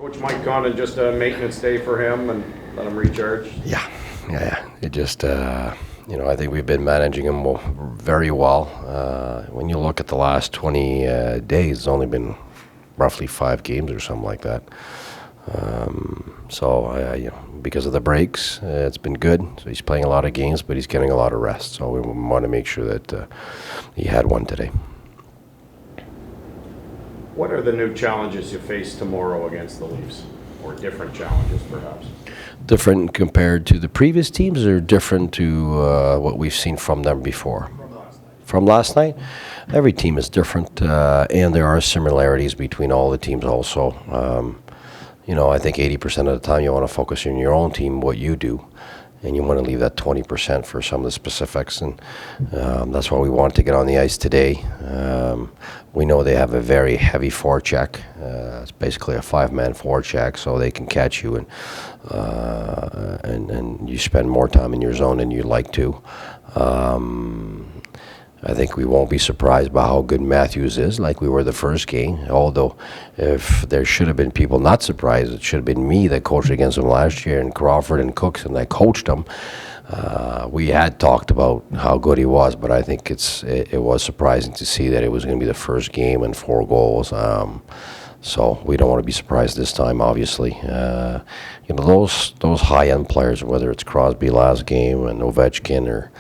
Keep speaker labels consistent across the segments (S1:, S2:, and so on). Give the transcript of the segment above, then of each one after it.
S1: Coach Mike Condon, just a maintenance day for him and let him recharge?
S2: Yeah. It just, I think we've been managing him very well. When you look at the last 20 days, it's only been roughly 5 games or something like that. Because of the breaks, it's been good. So he's playing a lot of games, but he's getting a lot of rest. So we want to make sure that he had one today.
S1: What are the new challenges you face tomorrow against the Leafs? Or different challenges, perhaps?
S2: Different compared to the previous teams, or different to what we've seen from them before? From last night? Every team is different, and there are similarities between all the teams also. I think 80% of the time you want to focus on your own team, what you do, and you want to leave that 20% for some of the specifics, and that's why we wanted to get on the ice today. We know they have a very heavy forecheck. It's basically a 5-man forecheck, so they can catch you, and you spend more time in your zone than you'd like to. I think we won't be surprised by how good Matthews is, like we were the first game. Although, if there should have been people not surprised, it should have been me that coached against him last year, and Crawford and Cooks, and I coached him. We had talked about how good he was, but I think it was surprising to see that it was going to be the first game and 4 goals. So we don't want to be surprised this time, obviously. Those high-end players, whether it's Crosby last game and Ovechkin or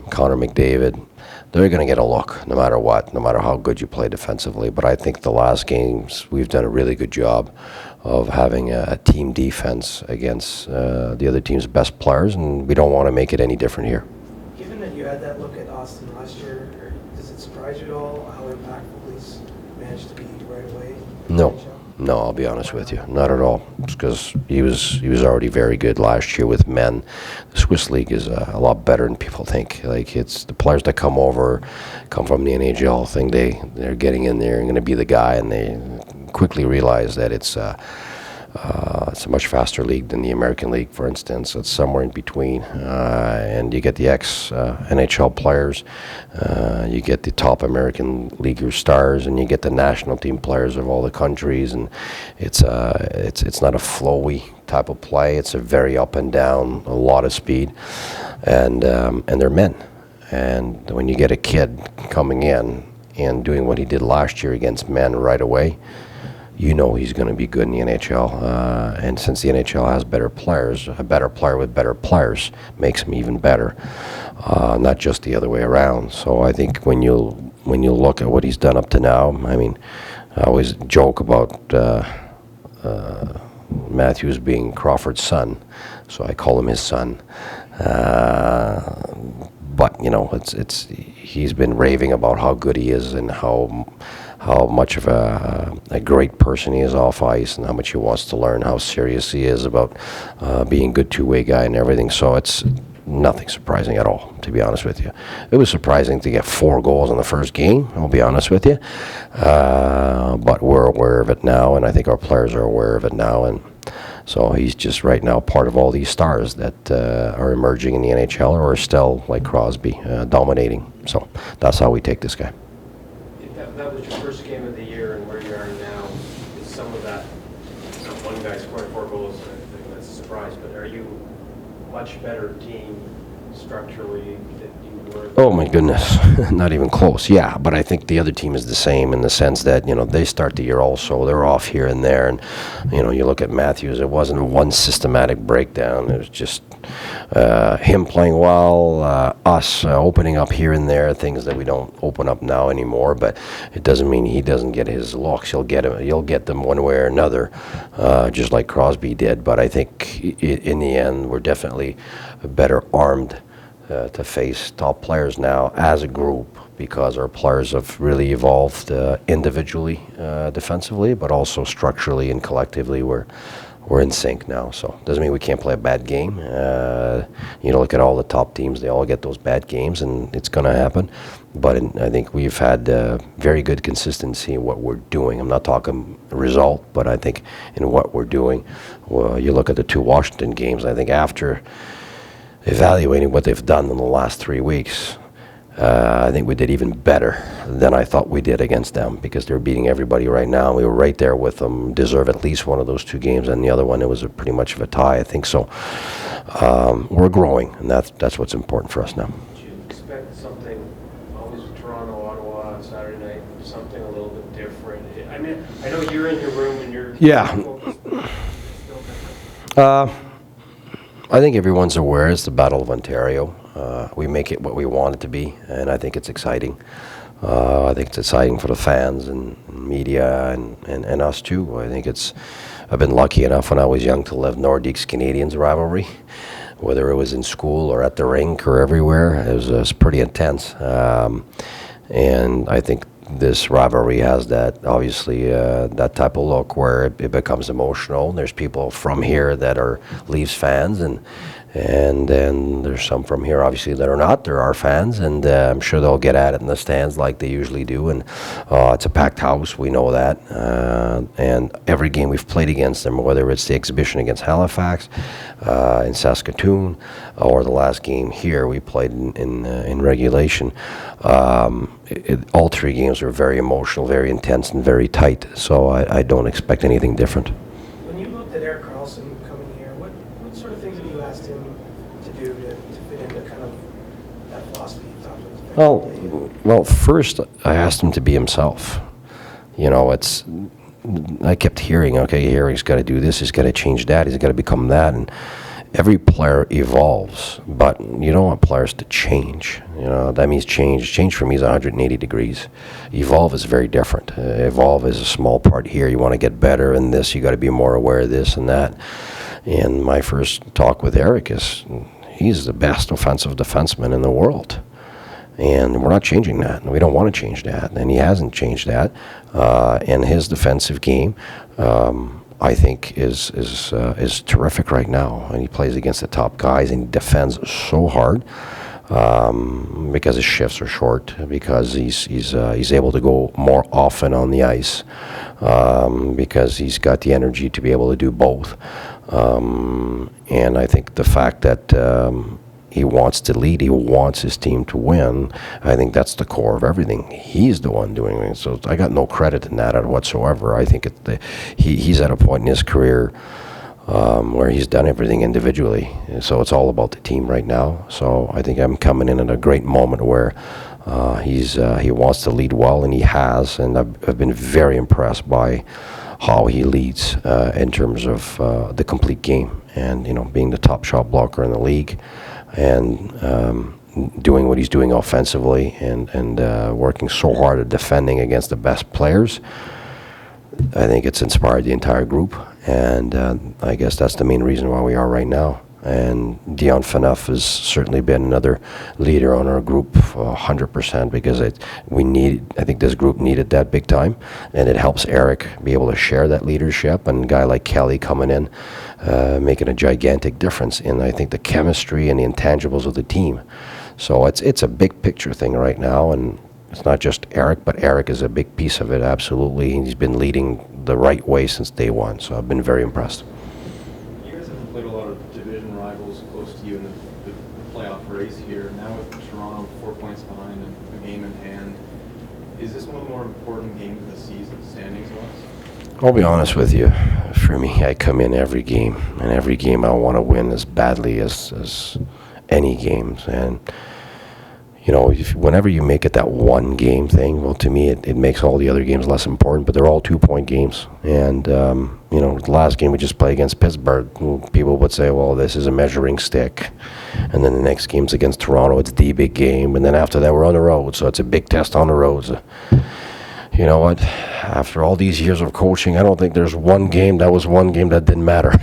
S2: Connor McDavid, they're going to get a look no matter what, no matter how good you play defensively. But I think the last games we've done a really good job of having a team defense against the other team's best players, and we don't want to make it any different here.
S3: Given that you had that look at Austin last year, does it surprise you at all how impactful he's managed to be right away?
S2: No, I'll be honest with you, not at all. Because he was already very good last year with men. The Swiss League is a lot better than people think. Like, it's the players that come from the NHL thing. They're getting in there and going to be the guy, and they quickly realize that it's a much faster league than the American League, for instance. It's somewhere in between, and you get the ex-NHL players, you get the top American League stars, and you get the national team players of all the countries. And it's not a flowy type of play. It's a very up and down, a lot of speed, and they're men. And when you get a kid coming in and doing what he did last year against men right away, you know he's going to be good in the NHL. And since the NHL has better players, a better player with better players makes him even better, not just the other way around. So I think when you look at what he's done up to now, I mean, I always joke about Matthews being Crawford's son, so I call him his son. But he's been raving about how good he is and how much of a great person he is off ice, and how much he wants to learn, how serious he is about being a good two-way guy and everything. So it's nothing surprising at all, to be honest with you. It was surprising to get 4 goals in the first game, I'll be honest with you. But we're aware of it now, and I think our players are aware of it now. And so he's just right now part of all these stars that are emerging in the NHL, or are still, like Crosby, dominating. So that's how we take this guy.
S4: That was your first game of the year, and where you are now, is some of that, one guy scoring 4 goals, I think that's a surprise, but are you a much better team structurally than you were?
S2: Oh my goodness, not even close. Yeah, but I think the other team is the same in the sense that, they start the year also, they're off here and there, and, you look at Matthews, it wasn't one systematic breakdown. It was just him playing well, us opening up here and there, things that we don't open up now anymore. But it doesn't mean he doesn't get his looks. You'll get them one way or another, just like Crosby did. But I think in the end, we're definitely better armed to face top players now as a group, because our players have really evolved individually, defensively, but also structurally and collectively. We're in sync now, so doesn't mean we can't play a bad game. Look at all the top teams; they all get those bad games, and it's going to happen. But I think we've had very good consistency in what we're doing. I'm not talking result, but I think in what we're doing. Well, you look at the 2 Washington games. I think after evaluating what they've done in the last 3 weeks, I think we did even better than I thought we did against them, because they're beating everybody right now. We were right there with them, deserve at least one of those two games, and the other one, it was pretty much of a tie, I think. So we're growing, and that's what's important for us now.
S4: Do you expect something, always Toronto, Ottawa on Saturday night, something a little bit different? I mean, I know you're in your room and you're focused, but it's still different.
S2: I think everyone's aware it's the Battle of Ontario. We make it what we want it to be, and I think it's exciting. I think it's exciting for the fans and media and us too. I think I've been lucky enough when I was young to live Nordiques Canadiens rivalry, whether it was in school or at the rink or everywhere. It was pretty intense. And I think this rivalry has that, obviously, that type of look where it becomes emotional. There's people from here that are Leafs fans, and then there's some from here, obviously, that are not. There are fans, and I'm sure they'll get at it in the stands like they usually do. And it's a packed house, we know that. And every game we've played against them, whether it's the exhibition against Halifax, in Saskatoon, or the last game here we played in regulation, all three games were very emotional, very intense, and very tight. So I don't expect anything different.
S3: When you looked at Erik Karlsson coming here, what sort of things have you asked him to do to fit into kind of that philosophy you talked about?
S2: Well, first I asked him to be himself. You know, I kept hearing, okay, here he's got to do this, he's got to change that, he's got to become that, and every player evolves, but you don't want players to change. You know, that means change. Change for me is 180 degrees. Evolve is very different. Evolve is a small part here. You want to get better in this, you got to be more aware of this and that. And my first talk with Erik is, he's the best offensive defenseman in the world. And we're not changing that. We don't want to change that. And he hasn't changed that. And his defensive game, I think, is terrific right now. And he plays against the top guys, and he defends so hard because his shifts are short, because he's able to go more often on the ice, because he's got the energy to be able to do both. And I think the fact that he wants to lead, he wants his team to win, I think that's the core of everything. He's the one doing it. So I got no credit in that whatsoever. I think he's at a point in his career where he's done everything individually. So it's all about the team right now. So I think I'm coming in at a great moment where he wants to lead well, and he has. And I've been very impressed by how he leads in terms of the complete game, and, you know, being the top shot blocker in the league, and doing what he's doing offensively, and working so hard at defending against the best players. I think it's inspired the entire group, and I guess that's the main reason why we are right now. And Dion Phaneuf has certainly been another leader on our group, 100%, because I think this group needed that big time, and it helps Erik be able to share that leadership, and a guy like Kelly coming in, making a gigantic difference in, I think, the chemistry and the intangibles of the team. So it's a big picture thing right now, and it's not just Erik, but Erik is a big piece of it, absolutely. And he's been leading the right way since day one, so I've been very impressed.
S5: You guys have played a lot of division rivals close to you in the playoff race here. Now with Toronto 4 points behind and a game in hand, is this one of the more important games of the season, standings-wise?
S2: I'll be honest with you. For me, I come in every game, and every game I want to win as badly as any games. And you know, whenever you make it that one game thing, well, to me, it makes all the other games less important, but they're all 2-point games. And, you know, the last game we just played against Pittsburgh, people would say, well, this is a measuring stick. And then the next game's against Toronto, it's the big game. And then after that, we're on the road, so it's a big test on the road. So, you know what? After all these years of coaching, I don't think there's one game that didn't matter.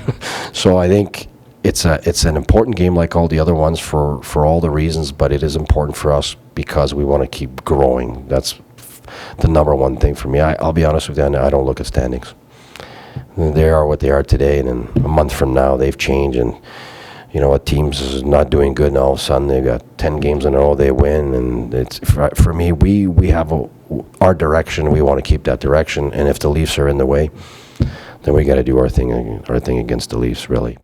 S2: So I think it's an important game like all the other ones for all the reasons, but it is important for us because we want to keep growing. That's the number one thing for me. I'll be honest with you, I don't look at standings. They are what they are today, and in a month from now they've changed, and you know, a team's not doing good, and all of a sudden they've got 10 games in a row they win, and it's for me, we have our direction. We want to keep that direction, and if the Leafs are in the way, then we got to do our thing against the Leafs, really.